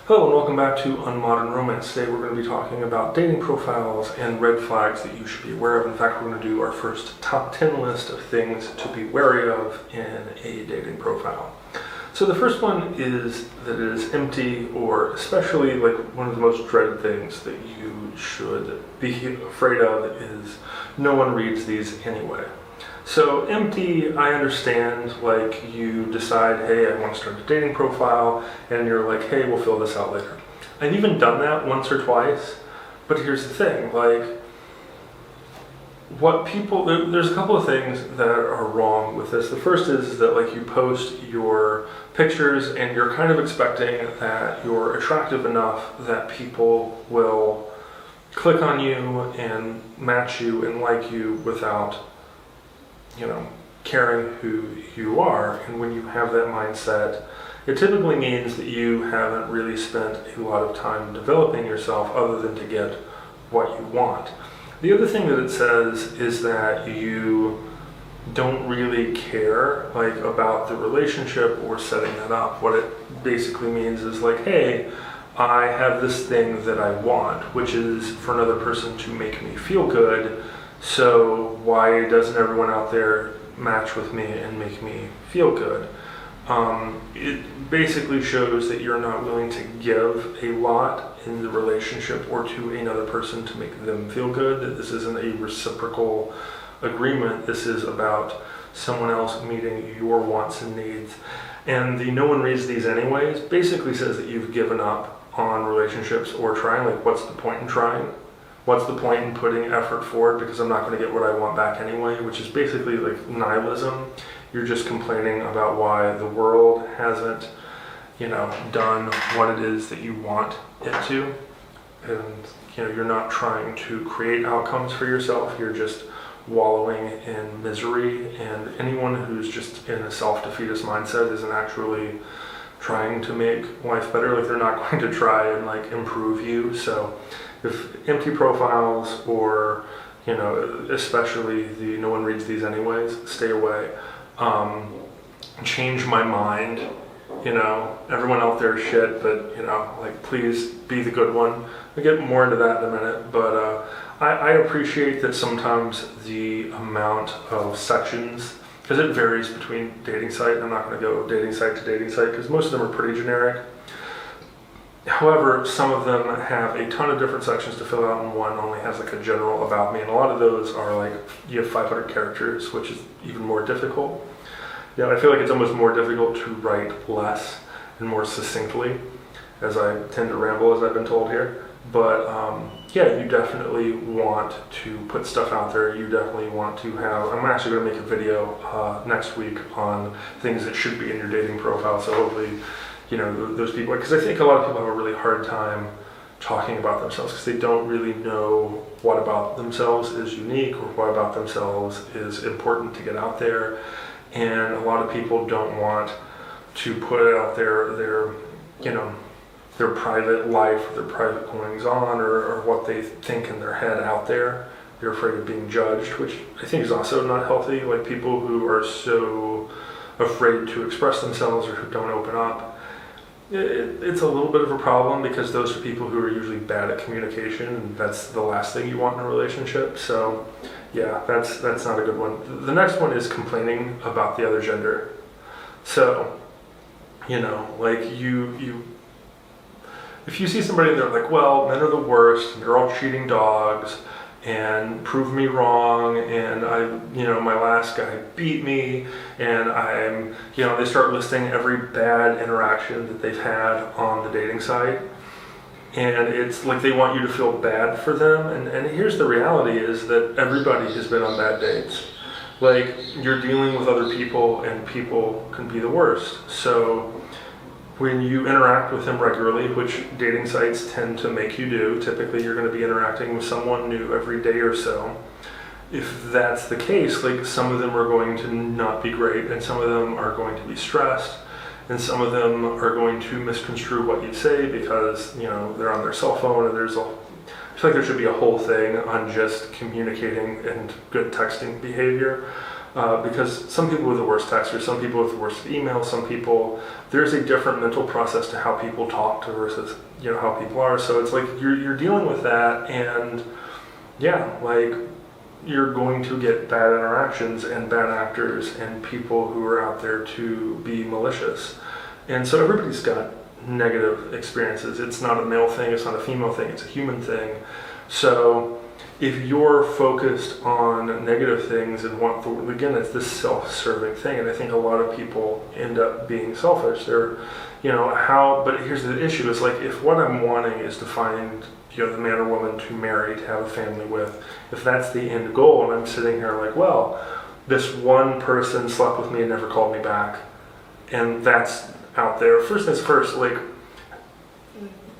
Hello and welcome back to Unmodern Romance. Today we're going to be talking about dating profiles and red flags that you should be aware of. In fact, we're going to do our first top 10 list of things to be wary of in a dating profile. So the first one is that it is empty, or especially like one of the most dreaded things that you should be afraid of is no one reads these anyway. So empty, I understand, like you decide, hey, I want to start a dating profile, and you're like, hey, we'll fill this out later. I've even done that once or twice, but here's the thing, like, there's a couple of things that are wrong with this. The first is that like you post your pictures and you're kind of expecting that you're attractive enough that people will click on you and match you and like you without caring who you are. And when you have that mindset, it typically means that you haven't really spent a lot of time developing yourself other than to get what you want. The other thing that it says is that you don't really care about the relationship or setting that up. What it basically means is like, hey, I have this thing that I want, which is for another person to make me feel good. So why doesn't everyone out there match with me and make me feel good? It basically shows that you're not willing to give a lot in the relationship or to another person to make them feel good, that this isn't a reciprocal agreement. This is about someone else meeting your wants and needs. And the no one reads these anyways basically says that you've given up on relationships or trying. Like, what's the point in trying? What's the point in putting effort forward because I'm not going to get what I want back anyway, which is basically like nihilism. You're just complaining about why the world hasn't, done what it is that you want it to. And, you're not trying to create outcomes for yourself. You're just wallowing in misery. And anyone who's just in a self-defeatist mindset isn't actually trying to make life better. Like, they're not going to try and improve you. So if empty profiles or, especially the no one reads these anyways, stay away. Change my mind, everyone out there is shit, but, please be the good one. We'll get more into that in a minute, but I appreciate that sometimes the amount of sections, because it varies between dating site. I'm not going to go dating site to dating site because most of them are pretty generic. However, some of them have a ton of different sections to fill out, and one only has a general about me, and a lot of those are you have 500 characters, which is even more difficult. I feel like it's almost more difficult to write less and more succinctly, as I tend to ramble, as I've been told here. But you definitely want to put stuff out there. You definitely want to have, I'm actually going to make a video next week on things that should be in your dating profile, so hopefully those people, because I think a lot of people have a really hard time talking about themselves because they don't really know what about themselves is unique or what about themselves is important to get out there. And a lot of people don't want to put out their private life, their private goings on, or what they think in their head out there. They're afraid of being judged, which I think is also not healthy. Like, people who are so afraid to express themselves or who don't open up, it's a little bit of a problem because those are people who are usually bad at communication, and that's the last thing you want in a relationship. So yeah, that's not a good one. The next one is complaining about the other gender. So, if you see somebody and they're like, well, men are the worst, and they're all cheating dogs, and prove me wrong, and my last guy beat me, and they start listing every bad interaction that they've had on the dating site, and it's like they want you to feel bad for them, and here's the reality is that everybody has been on bad dates. Like, you're dealing with other people, and people can be the worst. So when you interact with them regularly, which dating sites tend to make you do, typically you're going to be interacting with someone new every day or so. If that's the case, some of them are going to not be great, and some of them are going to be stressed, and some of them are going to misconstrue what you say because, they're on their cell phone, and I feel like there should be a whole thing on just communicating and good texting behavior. Because some people are the worst texters, some people are the worst emails, some people, there's a different mental process to how people talk to versus, how people are. So it's like you're dealing with that, and yeah, like you're going to get bad interactions and bad actors and people who are out there to be malicious. And so everybody's got negative experiences. It's not a male thing, it's not a female thing, it's a human thing. So if you're focused on negative things and want the, again, it's this self-serving thing, and I think a lot of people end up being selfish. They're, but here's the issue, is like, if what I'm wanting is to find, the man or woman to marry, to have a family with, if that's the end goal, and I'm sitting here like, well, this one person slept with me and never called me back, and that's out there. First things first, like,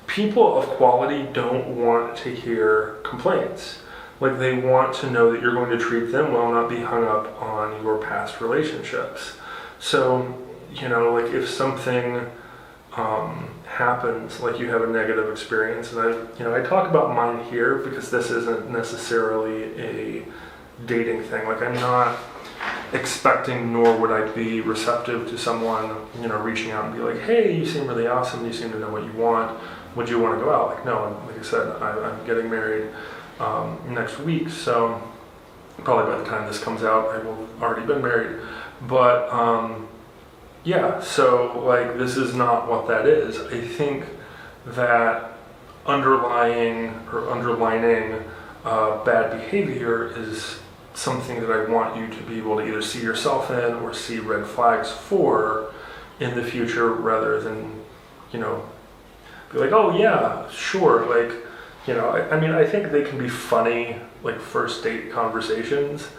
people of quality don't want to hear complaints. Like, they want to know that you're going to treat them well, not be hung up on your past relationships. So, like, if something happens, like you have a negative experience, and I talk about mine here because this isn't necessarily a dating thing. Like, I'm not expecting, nor would I be receptive to someone, reaching out and be like, hey, you seem really awesome, you seem to know what you want, would you want to go out? Like, no, like I said, I'm getting married next week, so probably by the time this comes out, I will have already been married. But yeah, so like, this is not what that is. I think that underlining bad behavior is something that I want you to be able to either see yourself in or see red flags for in the future, rather than, be like, oh yeah, sure, like, I think they can be funny, like first date conversations,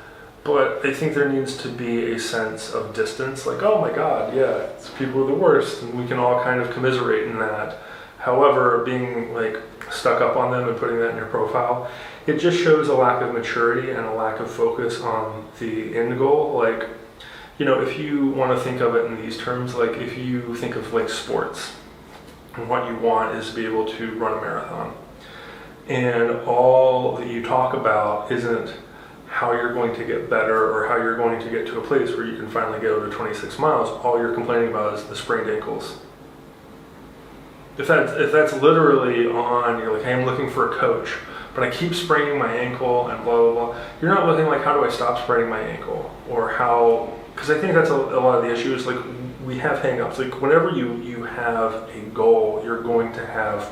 but I think there needs to be a sense of distance, like, oh my God, yeah, people are the worst, and we can all kind of commiserate in that. However, being like stuck up on them and putting that in your profile, it just shows a lack of maturity and a lack of focus on the end goal. Like, if you want to think of it in these terms, like if you think of like sports, and what you want is to be able to run a marathon, and all that you talk about isn't how you're going to get better or how you're going to get to a place where you can finally go to 26 miles. All you're complaining about is the sprained ankles. If that's literally on, you're like, hey, I'm looking for a coach, but I keep spraining my ankle and blah, blah, blah. You're not looking like, how do I stop spraining my ankle? Or how, because I think that's a lot of the issue is like, we have hang-ups. Like, whenever you have a goal, you're going to have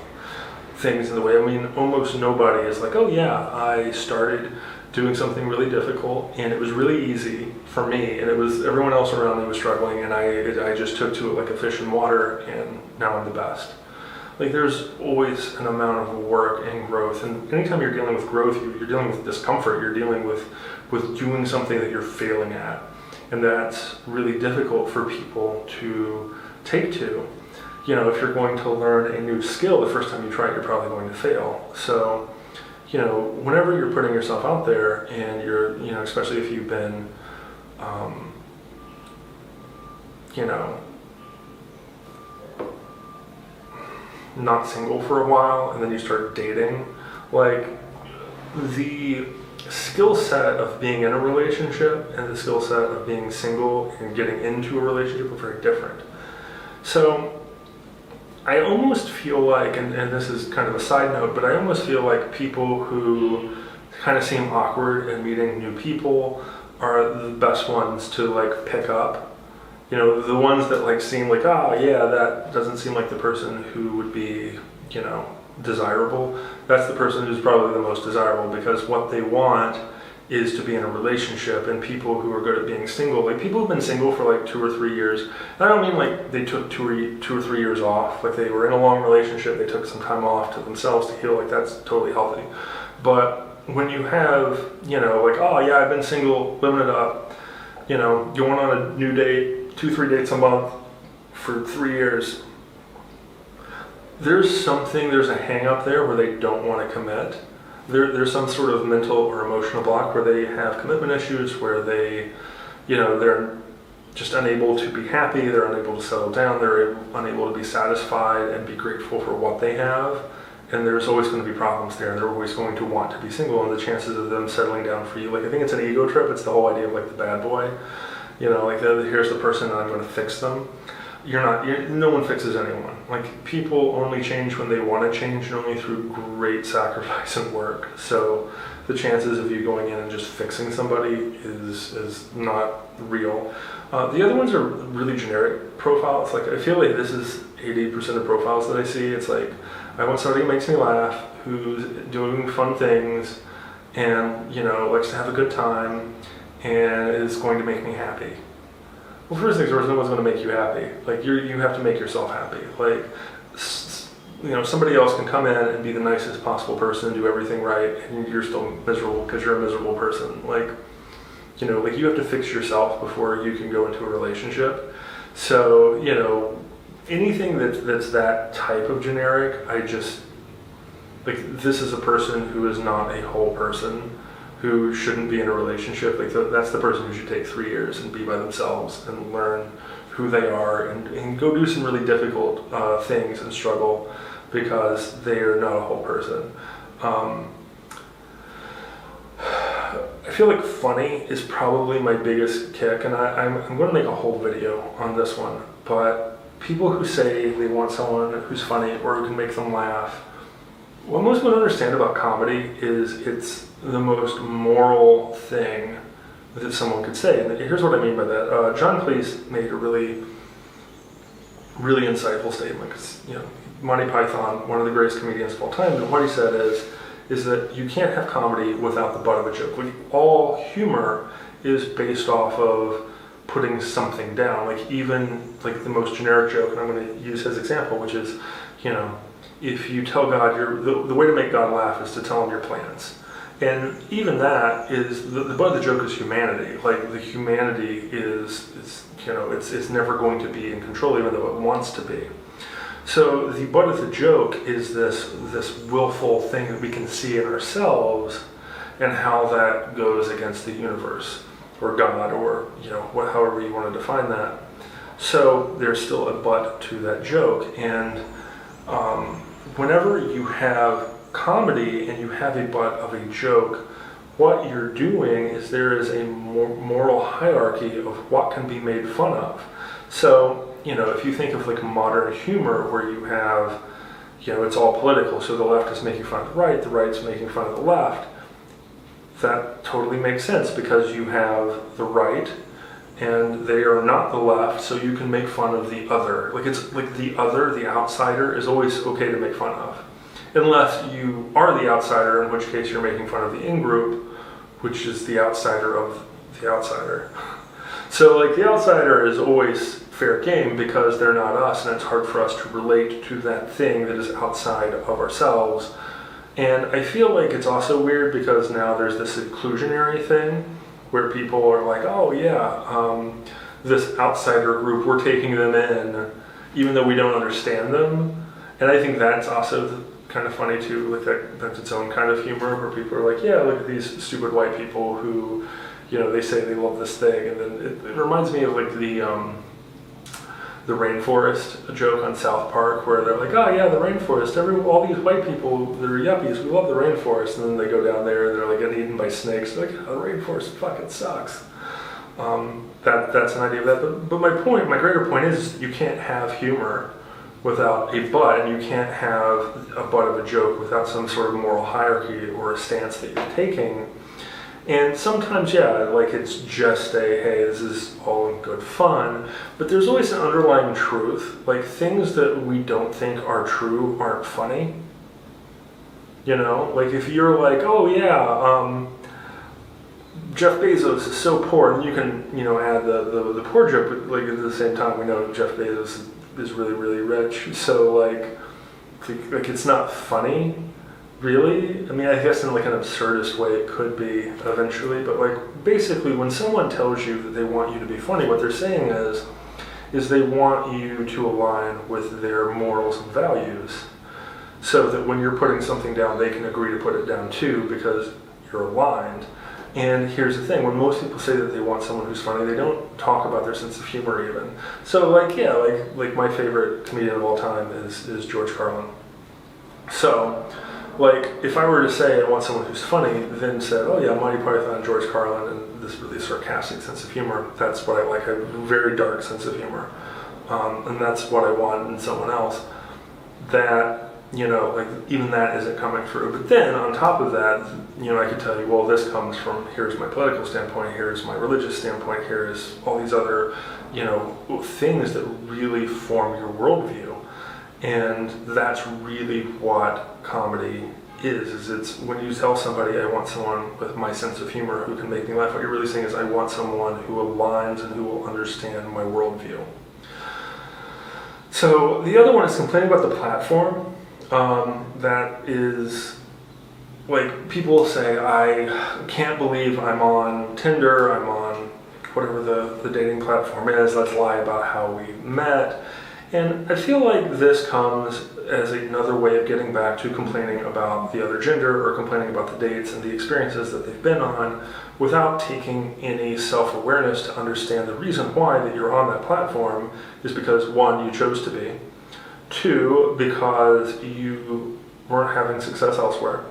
things in the way. I mean, almost nobody is like, oh yeah, I started doing something really difficult and it was really easy for me, and it was everyone else around me was struggling, and I just took to it like a fish in water, and now I'm the best. Like, there's always an amount of work and growth, and anytime you're dealing with growth, you're dealing with discomfort, you're dealing with doing something that you're failing at, and that's really difficult for people to take to. If you're going to learn a new skill, the first time you try it, you're probably going to fail. So, whenever you're putting yourself out there, and you're, especially if you've been, not single for a while, and then you start dating, like, the skill set of being in a relationship and the skill set of being single and getting into a relationship are very different. So I almost feel like, and this is kind of a side note, but I almost feel like people who kind of seem awkward in meeting new people are the best ones to like pick up. The ones that like seem like, oh yeah, that doesn't seem like the person who would be, desirable. That's the person who's probably the most desirable, because what they want is to be in a relationship. And people who are good at being single, like people who've been single for like 2 or 3 years, and I don't mean like they took 2 or 3 years off, like they were in a long relationship, they took some time off to themselves to heal, like that's totally healthy. But when you have, like, oh yeah, I've been single, living it up, going on a new date, 2-3 dates a month for 3 years, there's a hang up there where they don't want to commit. There's some sort of mental or emotional block where they have commitment issues, where they, they're just unable to be happy, they're unable to settle down, they're unable to be satisfied and be grateful for what they have. and there's always going to be problems there, and they're always going to want to be single, and the chances of them settling down for you, like I think it's an ego trip. It's the whole idea of like the bad boy, like here's the person and I'm going to fix them. No one fixes anyone. Like people only change when they want to change, and only through great sacrifice and work. So the chances of you going in and just fixing somebody is not real. The other ones are really generic profiles. Like I feel like this is 80% of profiles that I see. It's like, I want somebody who makes me laugh, who's doing fun things, and likes to have a good time, and is going to make me happy. Well, first things first, no one's going to make you happy. Like you have to make yourself happy. Like somebody else can come in and be the nicest possible person, do everything right, and you're still miserable because you're a miserable person. Like you have to fix yourself before you can go into a relationship. So anything that's that type of generic, I just like, this is a person who is not a whole person, who shouldn't be in a relationship. Like that's the person who should take 3 years and be by themselves and learn who they are and go do some really difficult things and struggle, because they are not a whole person. I feel like funny is probably my biggest kick, and I'm going to make a whole video on this one, but people who say they want someone who's funny or who can make them laugh, what most people don't understand about comedy is it's the most moral thing that someone could say. And here's what I mean by that. John Cleese made a really, really insightful statement. Because Monty Python, one of the greatest comedians of all time, and what he said is that you can't have comedy without the butt of a joke. Like all humor is based off of putting something down. Like even like the most generic joke, and I'm going to use his example, which is, if you tell God the way to make God laugh is to tell him your plans. And even that is, the butt of the joke is humanity. Like the humanity is it's never going to be in control, even though it wants to be. So the butt of the joke is this willful thing that we can see in ourselves, and how that goes against the universe or God, or however you want to define that. So there's still a butt to that joke, and whenever you have comedy and you have a butt of a joke, what you're doing is there is a moral hierarchy of what can be made fun of. So, if you think of like modern humor, where you have, it's all political, so the left is making fun of the right's making fun of the left, that totally makes sense, because you have the right and they are not the left, so you can make fun of the other. Like it's like the other, the outsider, is always okay to make fun of. Unless you are the outsider, in which case you're making fun of the in-group, which is the outsider of the outsider. So like the outsider is always fair game, because they're not us, and it's hard for us to relate to that thing that is outside of ourselves. And I feel like it's also weird, because now there's this inclusionary thing, where people are like, oh yeah, this outsider group, we're taking them in, even though we don't understand them. And I think that's also kind of funny too, like that's its own kind of humor, where people are like, yeah, look at these stupid white people who, they say they love this thing. And then it reminds me of like the rainforest joke on South Park, where they're like, oh yeah, the rainforest, all these white people, they're yuppies, we love the rainforest, and then they go down there and they're like getting eaten by snakes. They're like, oh, the rainforest fucking sucks. That's an idea of that, but my greater point is, you can't have humor without a butt, and you can't have a butt of a joke without some sort of moral hierarchy or a stance that you're taking. And sometimes, like it's just hey, this is all in good fun, but there's always an underlying truth. Like things that we don't think are true aren't funny. Like if you're like, oh yeah, Jeff Bezos is so poor, and you can, add the poor joke, but like at the same time, we know Jeff Bezos is really, really rich. So like it's not funny. Really? I mean, I guess in like an absurdist way it could be eventually, but like basically when someone tells you that they want you to be funny, what they're saying is they want you to align with their morals and values, so that when you're putting something down, they can agree to put it down too, because you're aligned. And here's the thing, when most people say that they want someone who's funny, they don't talk about their sense of humor even. So like my favorite comedian of all time is George Carlin. So, like, if I were to say I want someone who's funny, then said, oh yeah, Monty Python, George Carlin, and this really sarcastic sense of humor, that's what I like, a very dark sense of humor. And that's what I want in someone else. That, like, even that isn't coming through. But then, on top of that, I could tell you, well, this comes from, here's my political standpoint, here's my religious standpoint, here's all these other, things that really form your worldview. And that's really what comedy is it's when you tell somebody, I want someone with my sense of humor who can make me laugh, what you're really saying is, I want someone who aligns and who will understand my worldview. So the other one is complaining about the platform. That is, like, people say, I can't believe I'm on Tinder, I'm on whatever the dating platform is, let's lie about how we met. And I feel like this comes as another way of getting back to complaining about the other gender or complaining about the dates and the experiences that they've been on without taking any self-awareness to understand the reason why that you're on that platform is because, one, you chose to be, two, because you weren't having success elsewhere.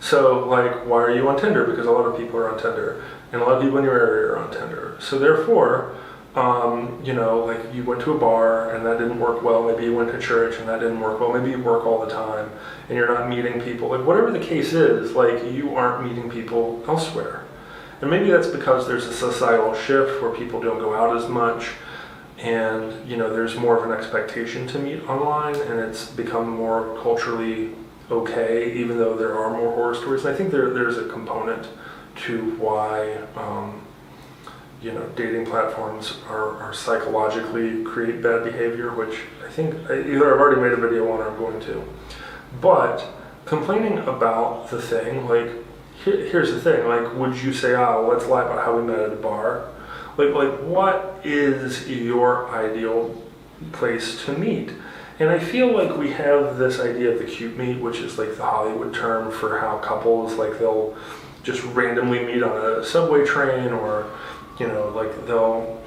So, like, why are you on Tinder? Because a lot of people are on Tinder, and a lot of people in your area are on Tinder. So therefore, like, you went to a bar and that didn't work well, maybe you went to church and that didn't work well, maybe you work all the time and you're not meeting people, like, whatever the case is, like, you aren't meeting people elsewhere. And maybe that's because there's a societal shift where people don't go out as much, and, there's more of an expectation to meet online, and it's become more culturally okay, even though there are more horror stories. And I think there's a component to why, dating platforms are psychologically create bad behavior, which I think either I've already made a video on or I'm going to. But complaining about the thing, like, here's the thing, like, would you say, let's lie about how we met at a bar? Like, what is your ideal place to meet? And I feel like we have this idea of the cute meet, which is like the Hollywood term for how couples, like, they'll just randomly meet on a subway train, or like they'll,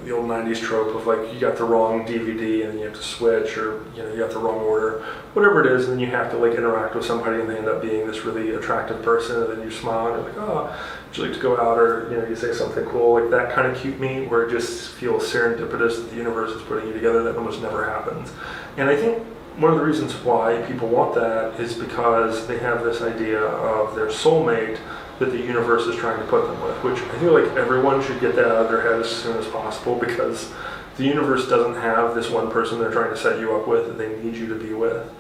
the old 90s trope of, like, you got the wrong DVD and you have to switch, or, you got the wrong order, whatever it is, and then you have to, like, interact with somebody and they end up being this really attractive person, and then you smile and you're like, would you like to go out, or, you say something cool, like that kind of cute meet where it just feels serendipitous that the universe is putting you together. That almost never happens. And I think one of the reasons why people want that is because they have this idea of their soulmate that the universe is trying to put them with, which I feel like everyone should get that out of their head as soon as possible, because the universe doesn't have this one person they're trying to set you up with that they need you to be with.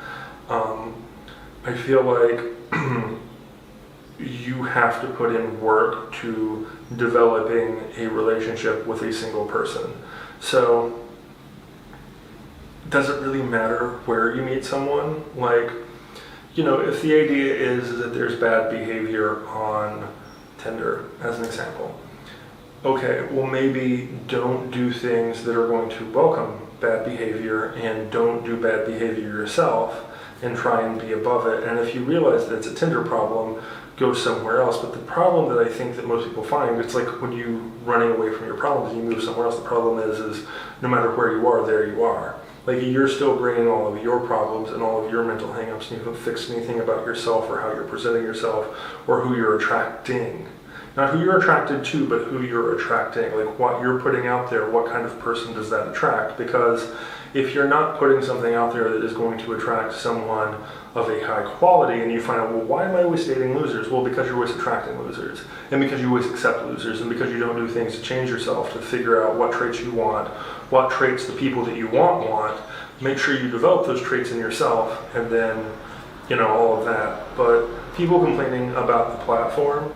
I feel like you have to put in work to developing a relationship with a single person. So, does it really matter where you meet someone? Like, if the idea is that there's bad behavior on Tinder, as an example, okay, well, maybe don't do things that are going to welcome bad behavior, and don't do bad behavior yourself, and try and be above it. And if you realize that it's a Tinder problem, go somewhere else. But the problem that I think that most people find, it's like when you running away from your problems and you move somewhere else, the problem is no matter where you are, there you are. Like, you're still bringing all of your problems and all of your mental hangups, and you haven't fixed anything about yourself or how you're presenting yourself or who you're attracting. Not who you're attracted to, but who you're attracting. Like, what you're putting out there, what kind of person does that attract? Because if you're not putting something out there that is going to attract someone of a high quality, and you find out, well, why am I always dating losers? Well, because you're always attracting losers, and because you always accept losers, and because you don't do things to change yourself, to figure out what traits you want, what traits the people that you want. Make sure you develop those traits in yourself, and then, all of that. But people complaining about the platform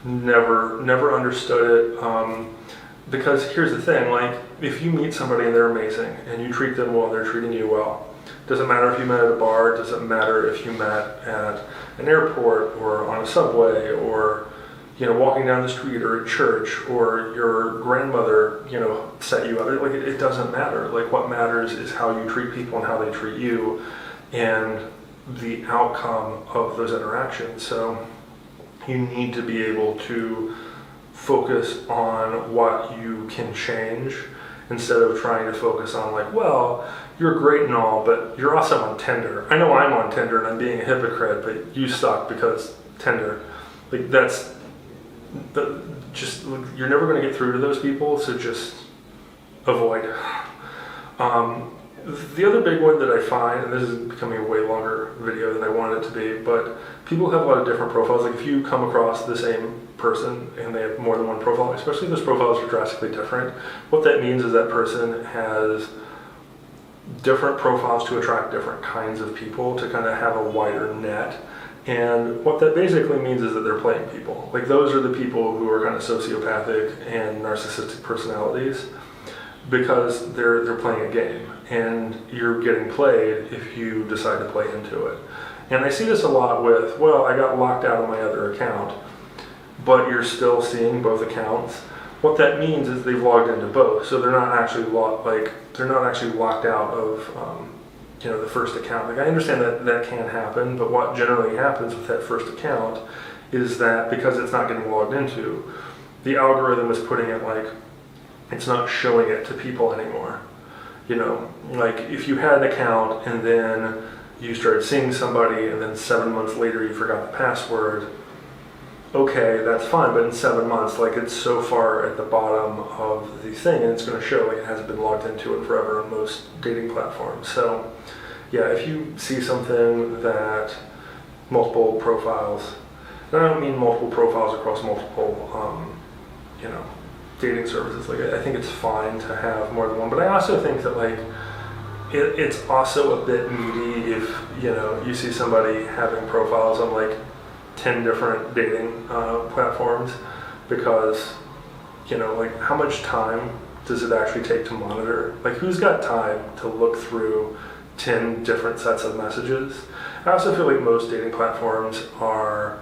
never understood it. Because here's the thing, like, if you meet somebody and they're amazing, and you treat them well and they're treating you well, doesn't matter if you met at a bar, doesn't matter if you met at an airport or on a subway, or, walking down the street, or at church, or your grandmother, set you up. Like, it doesn't matter. Like, what matters is how you treat people and how they treat you, and the outcome of those interactions. So you need to be able to focus on what you can change, instead of trying to focus on like, well, you're great and all, but you're also on Tinder. I know I'm on Tinder and I'm being a hypocrite, but you suck because Tinder. Like that's just you're never going to get through to those people, so just avoid. The other big one that I find, and this is becoming a way longer video than I wanted it to be, but people have a lot of different profiles. Like if you come across the same person and they have more than one profile, especially if those profiles are drastically different, what that means is that person has different profiles to attract different kinds of people, to kind of have a wider net. And what that basically means is that they're playing people. Like those are the people who are kind of sociopathic and narcissistic personalities, because they're playing a game and you're getting played if you decide to play into it. And I see this a lot with, well, I got locked out of my other account, but you're still seeing both accounts. What that means is they've logged into both, so they're not actually locked out of the first account. Like I understand that can happen, but what generally happens with that first account is that because it's not getting logged into, the algorithm is putting it like it's not showing it to people anymore. Like if you had an account and then you started seeing somebody and then 7 months later you forgot the password, okay, that's fine, but in 7 months, like it's so far at the bottom of the thing and it's going to show like it hasn't been logged into it forever on most dating platforms. So yeah, if you see something that multiple profiles, and I don't mean multiple profiles across multiple dating services, like I think it's fine to have more than one, but I also think that like it's also a bit needy if you see somebody having profiles on like 10 different dating platforms, because like how much time does it actually take to monitor? Like who's got time to look through 10 different sets of messages? I also feel like most dating platforms are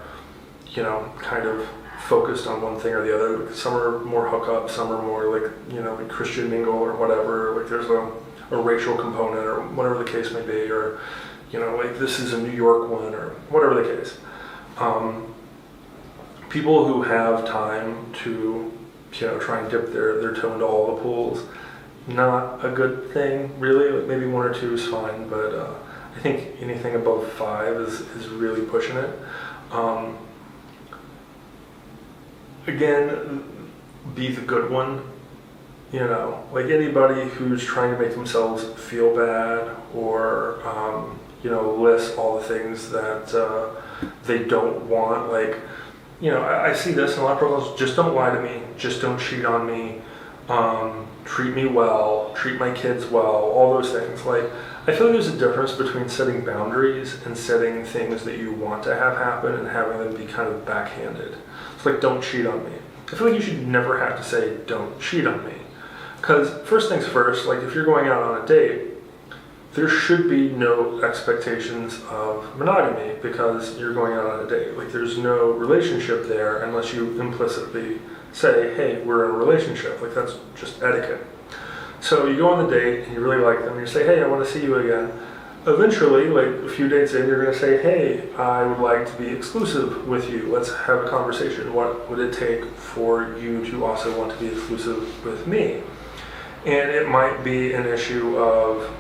kind of focused on one thing or the other. Some are more hookup, some are more like like Christian mingle or whatever, like there's a racial component or whatever the case may be, or like this is a New York one or whatever the case. People who have time to try and dip their toe into all the pools, not a good thing really. Like maybe one or two is fine, but I think anything above 5 is really pushing it. Again, be the good one. Like anybody who's trying to make themselves feel bad or list all the things that they don't want. Like I see this in a lot of profiles. Just don't lie to me. Just don't cheat on me. Treat me well. Treat my kids well. All those things. Like I feel like there's a difference between setting boundaries and setting things that you want to have happen and having them be kind of backhanded. It's like, don't cheat on me. I feel like you should never have to say, don't cheat on me. Because first things first, like if you're going out on a date, there should be no expectations of monogamy because you're going out on a date. Like there's no relationship there unless you implicitly say, hey, we're in a relationship. Like that's just etiquette. So you go on the date and you really like them and you say, hey, I want to see you again. Eventually, like a few dates in, you're going to say, hey, I would like to be exclusive with you. Let's have a conversation. What would it take for you to also want to be exclusive with me? And it might be an issue of,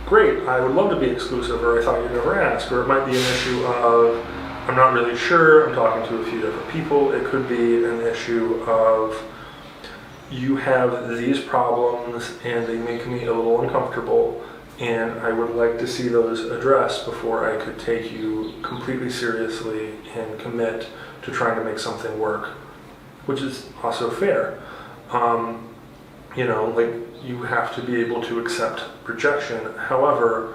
great, I would love to be exclusive, or I thought you'd never ask. Or it might be an issue of, I'm not really sure, I'm talking to a few different people. It could be an issue of, you have these problems and they make me a little uncomfortable, and I would like to see those addressed before I could take you completely seriously and commit to trying to make something work, which is also fair. Like you have to be able to accept rejection. However,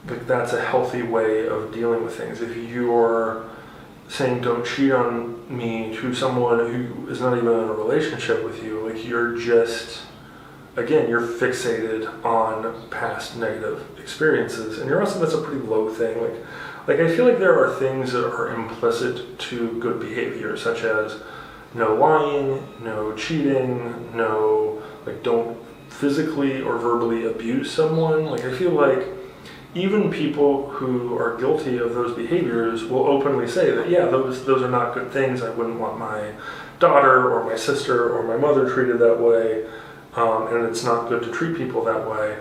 like that's a healthy way of dealing with things. If you're saying don't cheat on me to someone who is not even in a relationship with you, like you're just, again, you're fixated on past negative experiences, and you're also, that's a pretty low thing. Like I feel like there are things that are implicit to good behavior, such as no lying, no cheating, no, like don't physically or verbally abuse someone. Like I feel like even people who are guilty of those behaviors will openly say that, yeah, those are not good things. I wouldn't want my daughter or my sister or my mother treated that way, and it's not good to treat people that way.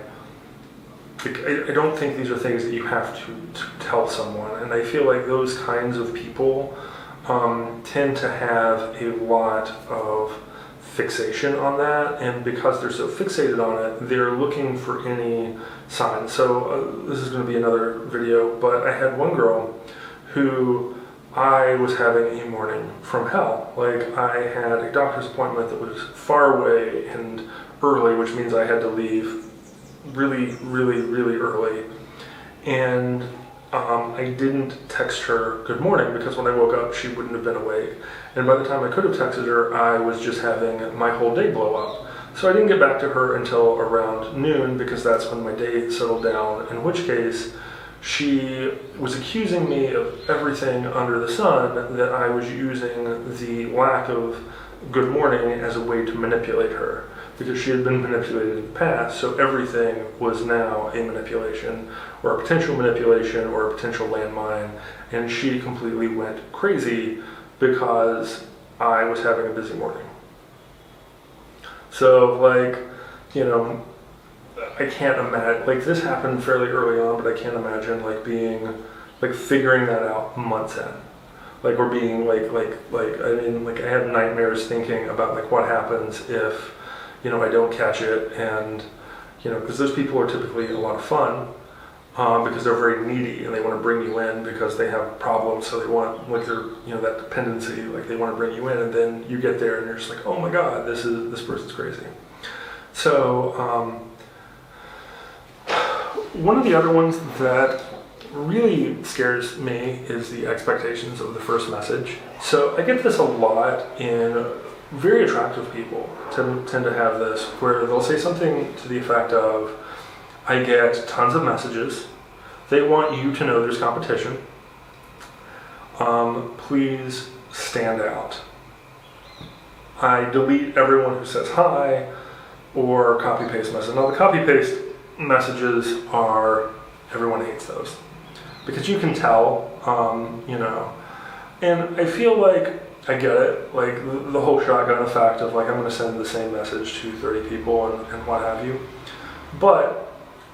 I don't think these are things that you have to tell someone, and I feel like those kinds of people tend to have a lot of fixation on that, and because they're so fixated on it, they're looking for any sign. So this is going to be another video, but I had one girl who I was having a morning from hell. Like, I had a doctor's appointment that was far away and early, which means I had to leave really, really, really early. And I didn't text her good morning because when I woke up, she wouldn't have been awake. And by the time I could have texted her, I was just having my whole day blow up. So I didn't get back to her until around noon because that's when my day settled down, in which case she was accusing me of everything under the sun, that I was using the lack of good morning as a way to manipulate her, because she had been manipulated in the past, so everything was now a manipulation, or a potential manipulation, or a potential landmine, and she completely went crazy because I was having a busy morning. So, like, you know, I can't imagine, like, this happened fairly early on, but I can't imagine, like, figuring that out months in. Like, or being, I mean, like, I have nightmares thinking about, like, what happens if, you know, I don't catch it, and, you know, because those people are typically a lot of fun, because they're very needy, and they want to bring you in because they have problems, so they want, like, they're, you know, that dependency, like, they want to bring you in, and then you get there, and you're just like, oh my god, this person's crazy. So, one of the other ones that really scares me is the expectations of the first message. So I get this a lot in very attractive people tend to have this, where they'll say something to the effect of, I get tons of messages, they want you to know there's competition, please stand out. I delete everyone who says hi, or copy paste message. Now the copy paste messages are, everyone hates those, because you can tell, you know, and I feel like I get it, like the whole shotgun effect of, like, I'm going to send the same message to 30 people and what have you, but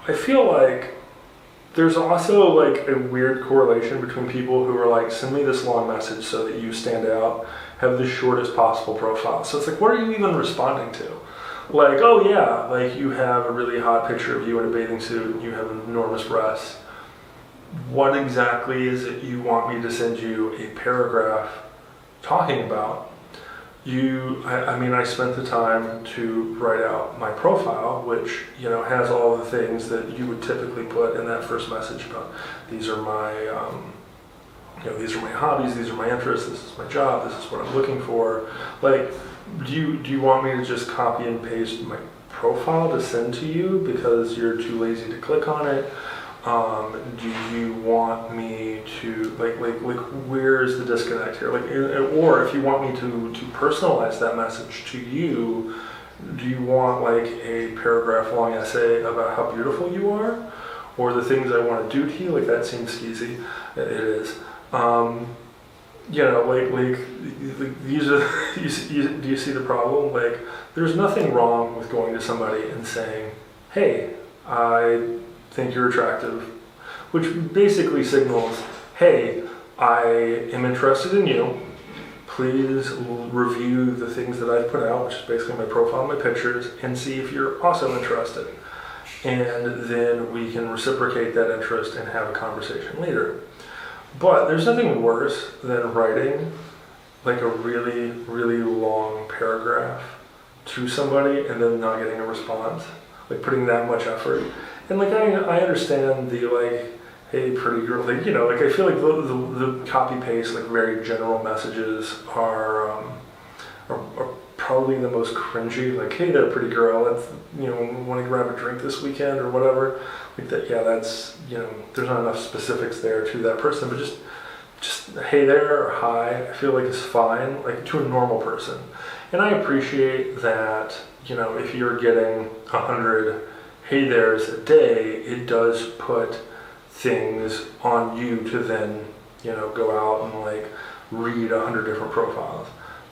I feel like there's also, like, a weird correlation between people who are like, send me this long message so that you stand out, have the shortest possible profile. So it's like, what are you even responding to? Like, oh yeah, like, you have a really hot picture of you in a bathing suit and you have enormous breasts. What exactly is it you want me to send you a paragraph talking about? I mean, I spent the time to write out my profile, which, you know, has all the things that you would typically put in that first message about, these are my, you know, these are my hobbies, these are my interests, this is my job, this is what I'm looking for. Like, do you want me to just copy and paste my profile to send to you because you're too lazy to click on it? Do you want me to, like, where's the disconnect here? Like, or if you want me to personalize that message to you, do you want, like, a paragraph long essay about how beautiful you are? Or the things I want to do to you? Like, that seems skeezy. It is. You know, like these are, do you see the problem? Like, there's nothing wrong with going to somebody and saying, hey, I think you're attractive, which basically signals, hey, I am interested in you, please review the things that I've put out, which is basically my profile, my pictures, and see if you're also interested. And then we can reciprocate that interest and have a conversation later. But there's nothing worse than writing, like, a really, really long paragraph to somebody and then not getting a response, like, putting that much effort. And, like, I understand the, like, hey, pretty girl, like, you know, like, I feel like the copy paste, like, very general messages are probably the most cringy. Like, hey there, pretty girl, let's, you know, want to grab a drink this weekend or whatever. Like, that, yeah, that's, you know, there's not enough specifics there to that person, but just hey there or hi, I feel like is fine, like, to a normal person. And I appreciate that, you know, if you're getting 100 hey there's a day, it does put things on you to then, you know, go out and, like, read 100 different profiles.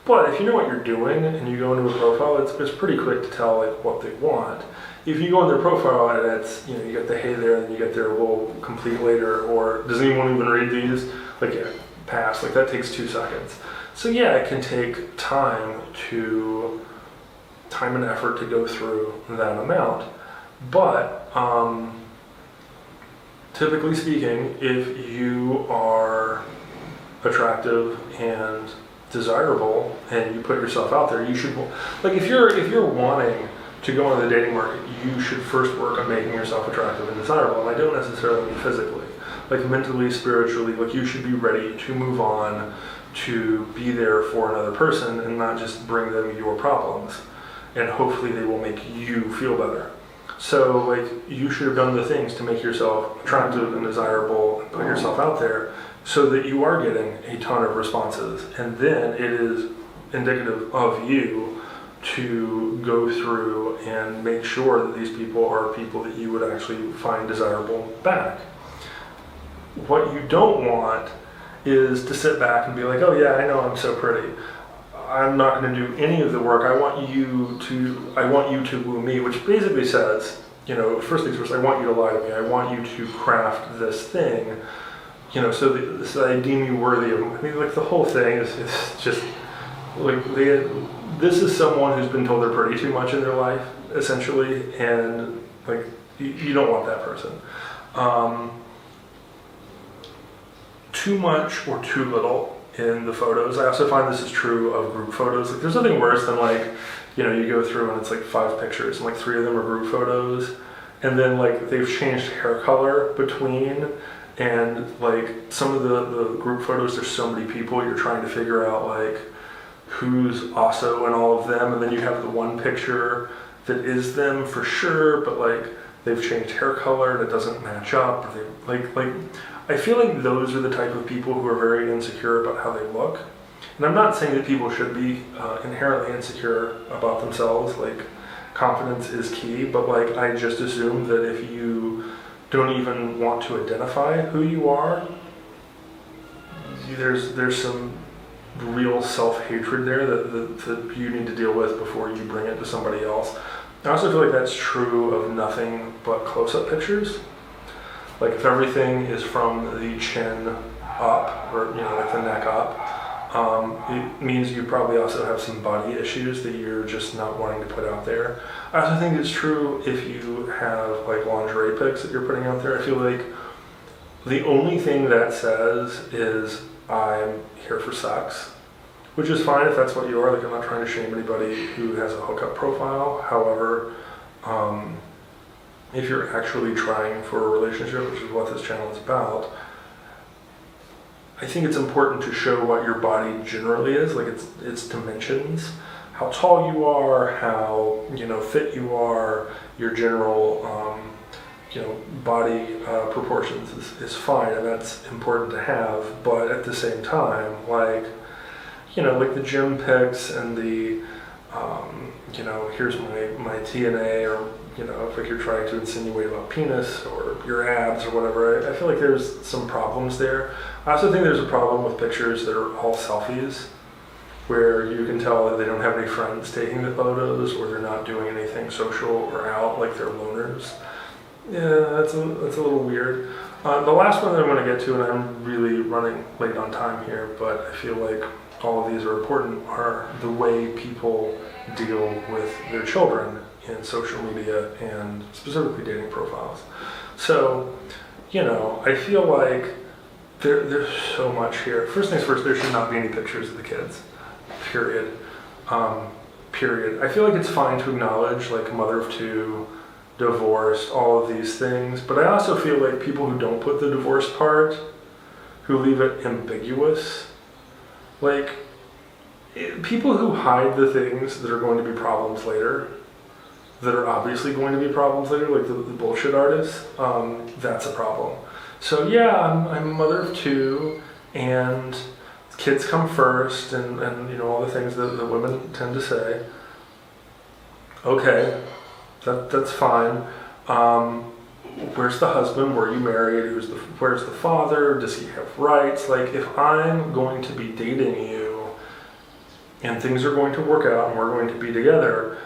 But if you know what you're doing and you go into a profile, it's pretty quick to tell like what they want. If you go in their profile and it's, you get the hey there, and you get their little complete later, or does anyone even read these? Like, yeah, pass. Like that takes 2 seconds. So yeah, it can take time and effort to go through that amount. But typically speaking, if you are attractive and desirable and you put yourself out there, you should, like if you're wanting to go into the dating market, you should first work on making yourself attractive and desirable. And I don't necessarily mean physically, like mentally, spiritually, like you should be ready to move on, to be there for another person and not just bring them your problems. And hopefully they will make you feel better. So like you should have done the things to make yourself attractive and desirable and put yourself out there so that you are getting a ton of responses. And then it is indicative of you to go through and make sure that these people are people that you would actually find desirable back. What you don't want is to sit back and be like, oh yeah, I know I'm so pretty. I'm not going to do any of the work. I want you to woo me, which basically says, first things first, I want you to lie to me. I want you to craft this thing, so that I deem you worthy of. I mean, like the whole thing is just like this is someone who's been told they're pretty too much in their life, essentially, and like you don't want that person. Too much or too little in the photos. I also find this is true of group photos. Like there's nothing worse than like, you go through and it's like 5 pictures and like 3 of them are group photos. And then like they've changed hair color between, and like some of the group photos, there's so many people, you're trying to figure out like who's also in all of them. And then you have the one picture that is them for sure, but like they've changed hair color and it doesn't match up. Or they like I feel like those are the type of people who are very insecure about how they look. And I'm not saying that people should be inherently insecure about themselves, like confidence is key, but like I just assume that if you don't even want to identify who you are, there's some real self-hatred there that you need to deal with before you bring it to somebody else. I also feel like that's true of nothing but close-up pictures. Like if everything is from the chin up, or like the neck up, it means you probably also have some body issues that you're just not wanting to put out there. I also think it's true if you have like lingerie pics that you're putting out there. I feel like the only thing that says is I'm here for sex, which is fine if that's what you are. Like I'm not trying to shame anybody who has a hookup profile. However, if you're actually trying for a relationship, which is what this channel is about, I think it's important to show what your body generally is, like its dimensions, how tall you are, how fit you are, your general body proportions is fine, and that's important to have. But at the same time, like the gym pics and the here's my TNA, or if like you're trying to insinuate about penis or your abs or whatever, I feel like there's some problems there. I also think there's a problem with pictures that are all selfies, where you can tell that they don't have any friends taking the photos, or they're not doing anything social or out, like they're loners. Yeah, that's a little weird. The last one that I'm going to get to, and I'm really running late on time here, but I feel like all of these are important, are the way people deal with their children in social media and specifically dating profiles. So, I feel like there's so much here. First things first, there should not be any pictures of the kids, period. Period. I feel like it's fine to acknowledge like mother of 2, divorced, all of these things, but I also feel like people who don't put the divorce part, who leave it ambiguous, like people who hide the things that are going to be problems later, that are obviously going to be problems later, like the bullshit artists, that's a problem. So yeah, I'm a mother of 2, and kids come first, and all the things that the women tend to say. Okay, that's fine. Where's the husband? Were you married? Where's the father? Does he have rights? Like if I'm going to be dating you, and things are going to work out and we're going to be together,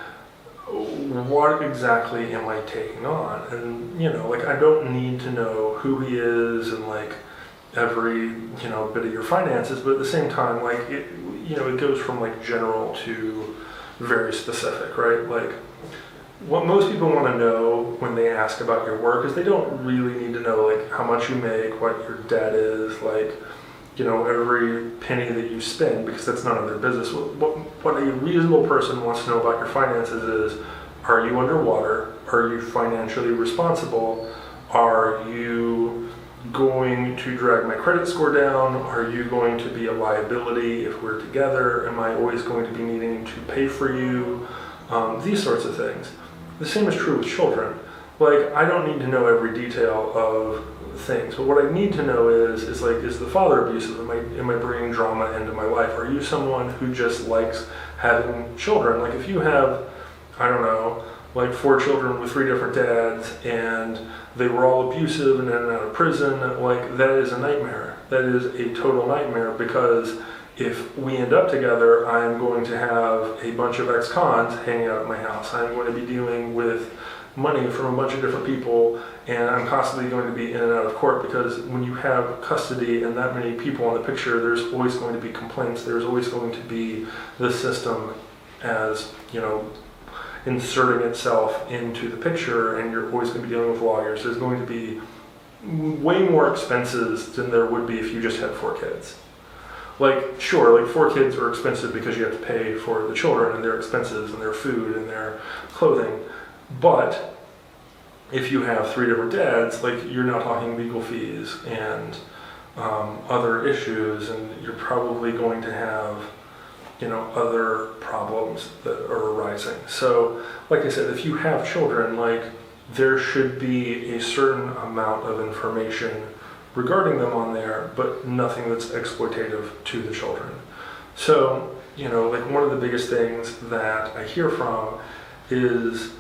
what exactly am I taking on? And, like, I don't need to know who he is and, like, every, bit of your finances, but at the same time, like, it goes from, like, general to very specific, right? Like, what most people want to know when they ask about your work is they don't really need to know, like, how much you make, what your debt is, like, every penny that you spend, because that's none of their business. What a reasonable person wants to know about your finances is, are you underwater? Are you financially responsible? Are you going to drag my credit score down? Are you going to be a liability if we're together? Am I always going to be needing to pay for you? These sorts of things. The same is true with children. Like, I don't need to know every detail of things, but what I need to know is the father abusive? Am I bringing drama into my life? Are you someone who just likes having children? Like, if you have, I don't know, like 4 children with 3 different dads and they were all abusive and in and out of prison, like, that is a nightmare. That is a total nightmare, because if we end up together, I am going to have a bunch of ex-cons hanging out at my house. I'm going to be dealing with money from a bunch of different people, and I'm constantly going to be in and out of court, because when you have custody and that many people in the picture, there's always going to be complaints. There's always going to be the system as, inserting itself into the picture, and you're always going to be dealing with lawyers. There's going to be way more expenses than there would be if you just had 4 kids. Like, sure, like 4 kids are expensive because you have to pay for the children and their expenses and their food and their clothing. But if you have 3 different dads, like, you're now talking legal fees and other issues, and you're probably going to have, other problems that are arising. So, like I said, if you have children, like, there should be a certain amount of information regarding them on there, but nothing that's exploitative to the children. So, like, one of the biggest things that I hear from is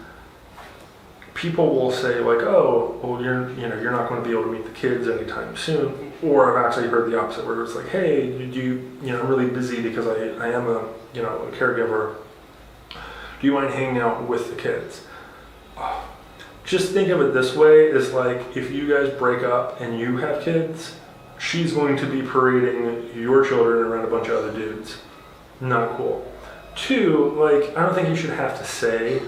people will say, like, oh, well, you're not going to be able to meet the kids anytime soon. Or I've actually heard the opposite, where it's like, hey, I'm really busy because I am a caregiver. Do you mind hanging out with the kids? Just think of it this way, is like, if you guys break up and you have kids, she's going to be parading your children around a bunch of other dudes. Not cool. 2, like, I don't think you should have to say,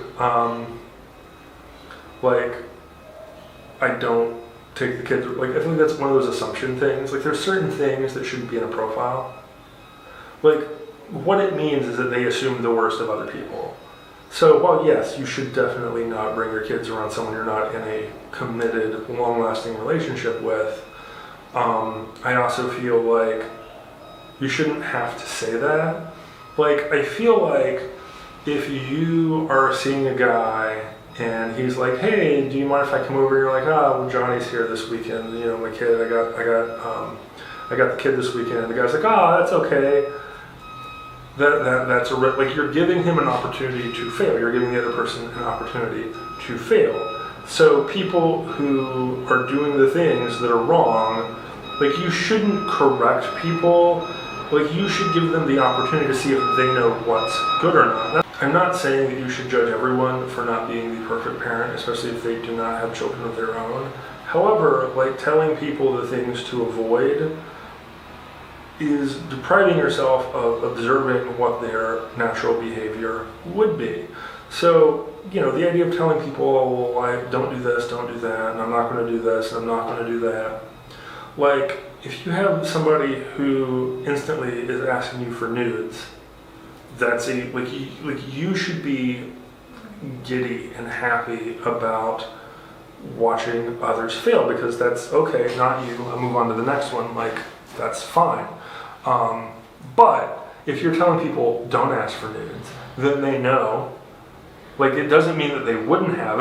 like, I don't take the kids. Like, I think that's one of those assumption things. Like, there's certain things that shouldn't be in a profile. Like, what it means is that they assume the worst of other people. So, while yes, you should definitely not bring your kids around someone you're not in a committed, long-lasting relationship with, I also feel like you shouldn't have to say that. Like, I feel like if you are seeing a guy and he's like, hey, do you mind if I come over? You're like, well, Johnny's here this weekend. My kid, I got the kid this weekend. And the guy's like, that's okay. That's like, you're giving him an opportunity to fail. You're giving the other person an opportunity to fail. So people who are doing the things that are wrong, like, you shouldn't correct people. Like, you should give them the opportunity to see if they know what's good or not. I'm not saying that you should judge everyone for not being the perfect parent, especially if they do not have children of their own. However, like, telling people the things to avoid is depriving yourself of observing what their natural behavior would be. So, the idea of telling people, oh, well, don't do this, don't do that, and I'm not going to do this, and I'm not going to do that. Like, if you have somebody who instantly is asking you for nudes, that's you should be giddy and happy about watching others fail, because that's okay, not you, I'll move on to the next one, like, that's fine. But if you're telling people don't ask for nudes, then they know. Like, it doesn't mean that they wouldn't have.